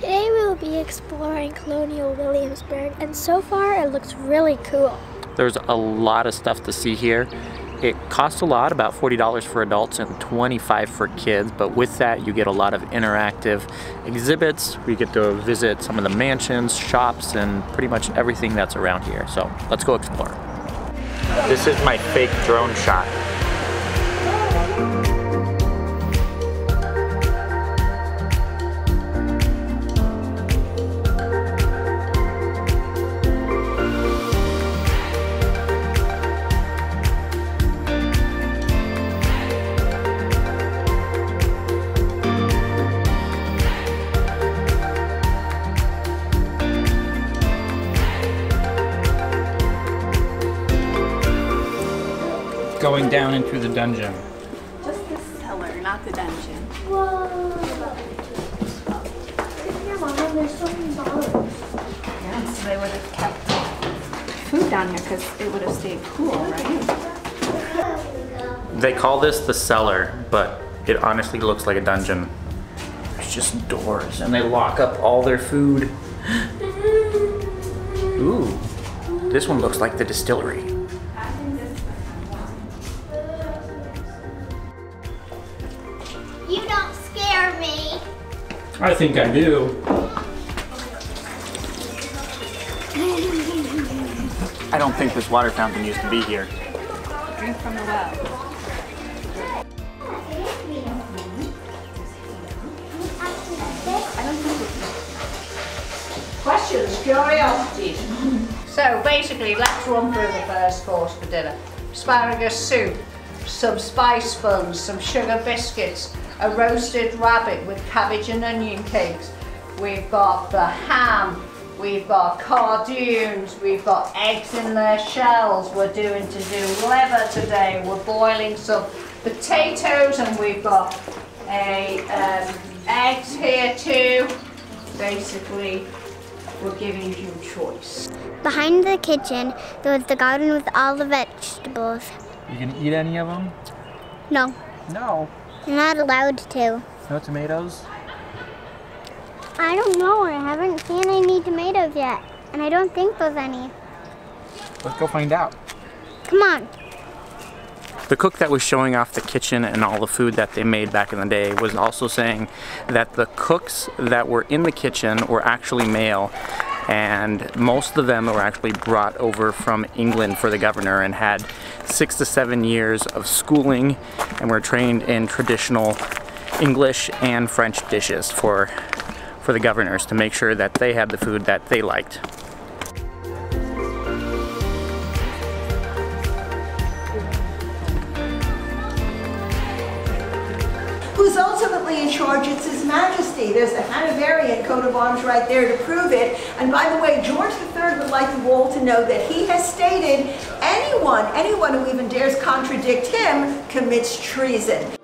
Today we will be exploring Colonial Williamsburg, and so far it looks really cool. There's a lot of stuff to see here. It costs a lot, about $40 for adults and $25 for kids, but with that you get a lot of interactive exhibits. We get to visit some of the mansions, shops, and pretty much everything that's around here. So let's go explore. This is my fake drone shot. Going down into the dungeon. Just the cellar, not the dungeon. Whoa! Here, Mama, there's so many bottles. Yeah, so they would have kept food down here because it would have stayed cool, right? They call this the cellar, but it honestly looks like a dungeon. There's just doors, and they lock up all their food. Ooh, this one looks like the distillery. You don't scare me. I think I do. I don't think this water fountain used to be here. Drink from the well. Questions, curiosities. So basically, let's run through the first course for dinner. Asparagus soup, some spice buns, some sugar biscuits, a roasted rabbit with cabbage and onion cakes. We've got the ham, we've got cardoons, we've got eggs in their shells. We're doing liver today. We're boiling some potatoes, and we've got eggs here too. Basically, we're giving you choice. Behind the kitchen, there was the garden with all the vegetables. You can eat any of them? No, No. you're not allowed to. No tomatoes? I don't know. I haven't seen any tomatoes yet, and I don't think there's any. Let's go find out. Come on. The cook that was showing off the kitchen and all the food that they made back in the day was also saying that the cooks that were in the kitchen were actually male, and most of them were actually brought over from England for the governor and had 6 to 7 years of schooling and were trained in traditional English and French dishes for the governors to make sure that they had the food that they liked. Who's ultimately in charge? It's His Majesty. There's the Hanoverian coat of arms right there to prove it. And by the way, George III would like you all to know that he has stated anyone who even dares contradict him commits treason.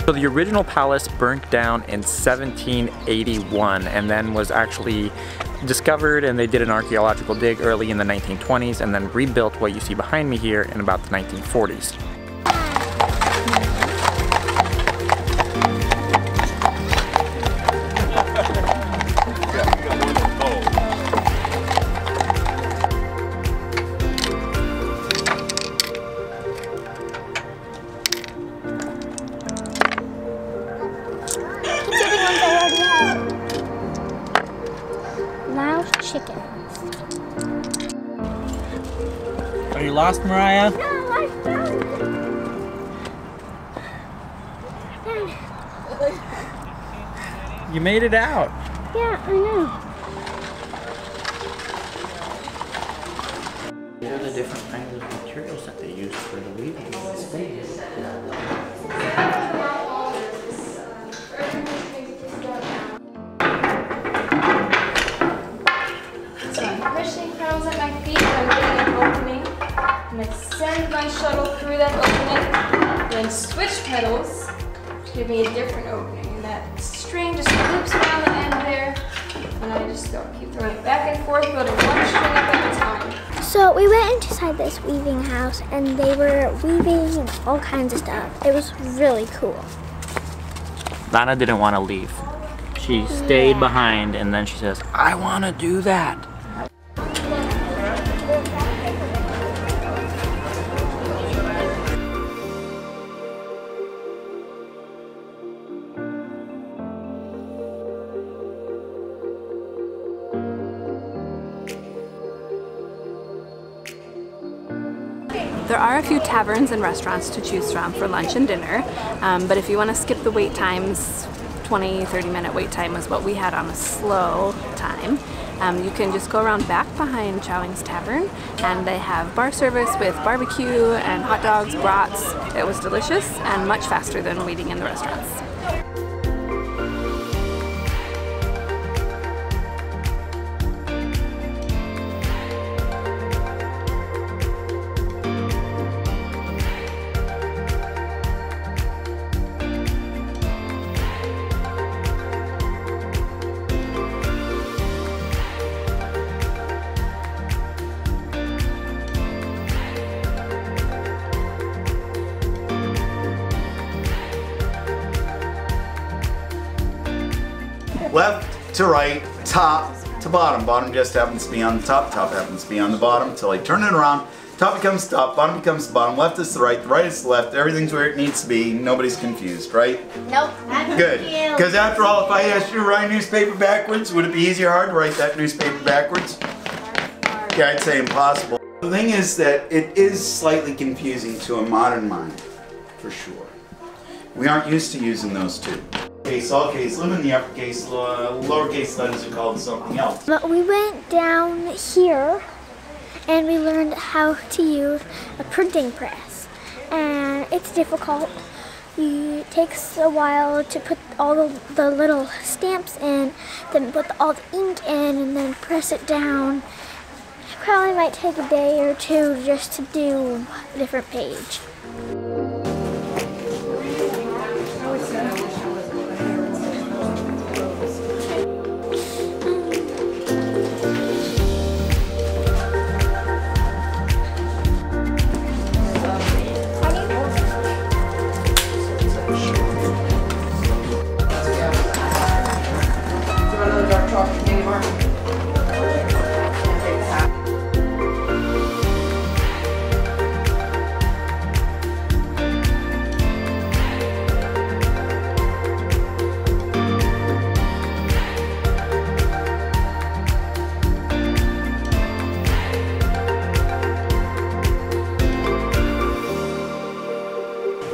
So the original palace burnt down in 1781 and then was actually discovered, and they did an archaeological dig early in the 1920s and then rebuilt what you see behind me here in about the 1940s. Loud chickens. Are you lost, Mariah? No, I found it. You made it out. Yeah, I know. the different kinds of materials that they used for the weaving. So I'm pushing crowns at my feet and I'm getting an opening. And I send my shuttle through that opening, then switch pedals to give me a different opening. And that string just loops around the end there. And I just keep throwing it back and forth, building one string up at a time. So we went inside this weaving house and they were weaving all kinds of stuff. It was really cool. Lana didn't want to leave. She stayed behind and then she says, I want to do that. There are a few taverns and restaurants to choose from for lunch and dinner, but if you want to skip the wait times, 20-30 minute wait time is what we had on a slow time. You can just go around back behind Chowing's Tavern and they have bar service with barbecue and hot dogs, brats. It was delicious and much faster than waiting in the restaurants. Left to right, top to bottom. Bottom just happens to be on the top, top happens to be on the bottom. Until I turn it around, top becomes top, bottom becomes the bottom, left is the right is the left. Everything's where it needs to be. Nobody's confused, right? Nope. Good. Because after all, if I asked you to write newspaper backwards, would it be easy or hard to write that newspaper backwards? Yeah, I'd say impossible. The thing is that it is slightly confusing to a modern mind, for sure. We aren't used to using those two. Case, all case, live in the uppercase, lowercase letters are called something else. But we went down here and we learned how to use a printing press. And it's difficult. It takes a while to put all the little stamps in, then put all the ink in, and then press it down. It probably might take a day or two just to do a different page.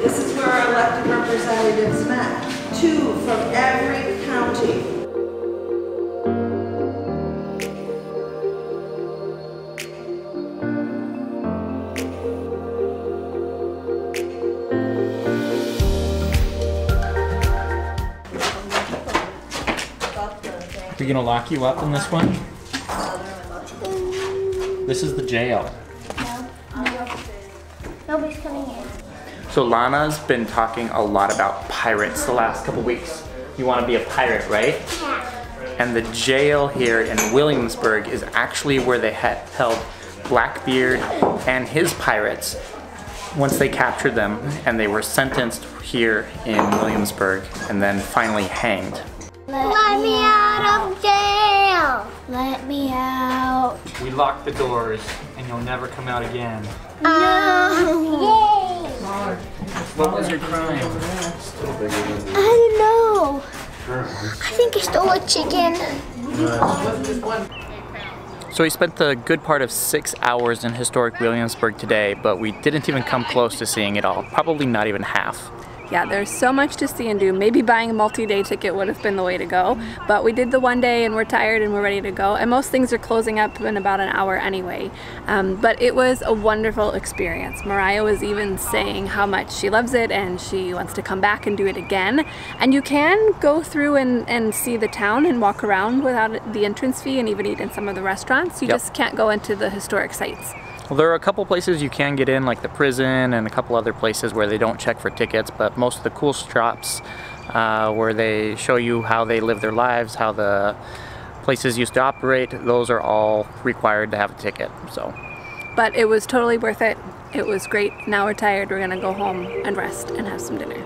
This is where our elected representatives met. 2 from every county. Are we gonna lock you up in this one? This is the jail. Nobody's coming in. So Lana's been talking a lot about pirates the last couple weeks. You want to be a pirate, right? Yeah. And the jail here in Williamsburg is actually where they had held Blackbeard and his pirates once they captured them, and they were sentenced here in Williamsburg and then finally hanged. Let me out of jail! Let me out. We locked the doors and you'll never come out again. Yay! What was your crime? I don't know. I think I stole a chicken. So we spent the good part of 6 hours in historic Williamsburg today, but we didn't even come close to seeing it all. Probably not even half. Yeah, there's so much to see and do. Maybe buying a multi-day ticket would have been the way to go, but we did the one day and we're tired and we're ready to go, and most things are closing up in about an hour anyway. But it was a wonderful experience. Mariah was even saying how much she loves it and she wants to come back and do it again. And you can go through and see the town and walk around without the entrance fee and even eat in some of the restaurants. You just can't go into the historic sites. Well, there are a couple places you can get in, like the prison and a couple other places where they don't check for tickets, but most of the cool shops where they show you how they live their lives, how the places used to operate, those are all required to have a ticket. So, but it was totally worth it. It was great. Now we're tired. We're gonna go home and rest and have some dinner.